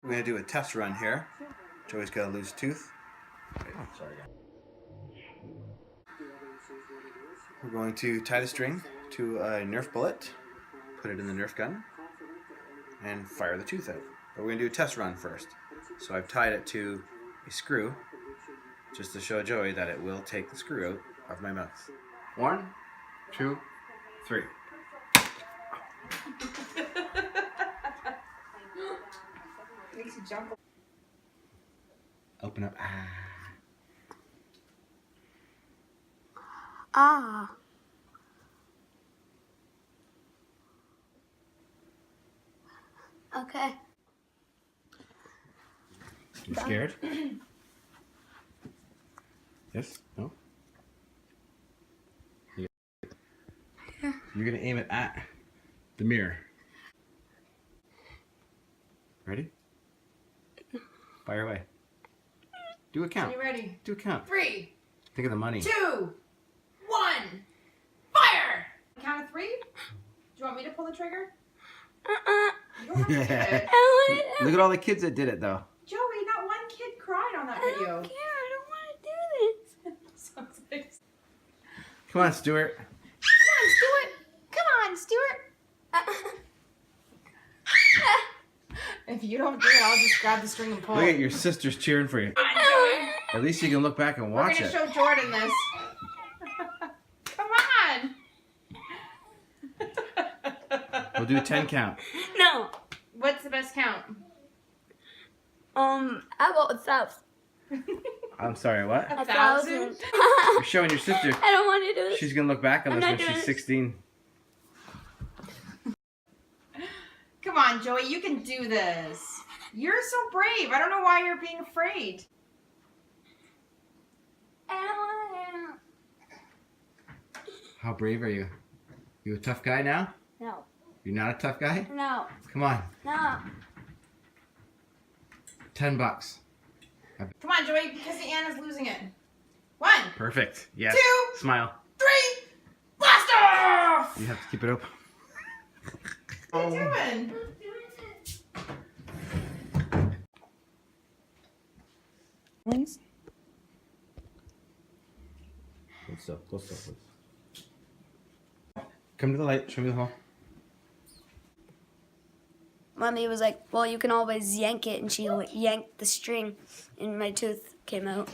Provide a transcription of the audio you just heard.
We're going to do a test run here. Joey's got a loose tooth. Sorry. We're going to tie the string to a Nerf bullet, put it in the Nerf gun, and fire the tooth out. But we're going to do a test run first. So I've tied it to a screw, just to show Joey that it will take the screw out of my mouth. 1, 2, 3. Makes you jump. Open up. Ah. Okay. You scared? Yes? No? Yeah. You're going to aim it at the mirror. Ready? Fire away. Do a count. Are you ready? Do a count. 3. Think of the money. 2. 1. Fire! Count of 3? Do you want me to pull the trigger? You don't have to do it. Look at all the kids that did it, though. Joey, not one kid cried on that video. I don't care. I don't want to do this. Sounds like... Come on, Stuart. Come on, Stuart. Come on, Stuart. If you don't do it, I'll just grab the string and pull. Look at your sisters cheering for you. Come on, Joey. At least you can look back and watch We're it. going to show Jordan this. Come on. We'll do a 10 count. No. What's the best count? How about 1,000? I'm sorry, what? 1,000? You're showing your sister. I don't want to do this. She's going to look back on I'm this not when doing she's this. 16. Come on, Joey, you can do this. You're so brave. I don't know why you're being afraid. I don't want How brave are you? You a tough guy now? to. No. You're not a tough guy? No. Come on. No. $10. Come on, Joey, because the Anna's losing it. 1, Perfect. Yes. 2, Smile. 3, blast off! You have to keep it open. What are you doing? Close up, please. Come to the light, show me the hole. Mommy was like, well, you can always yank it, and she yanked the string, and my tooth came out.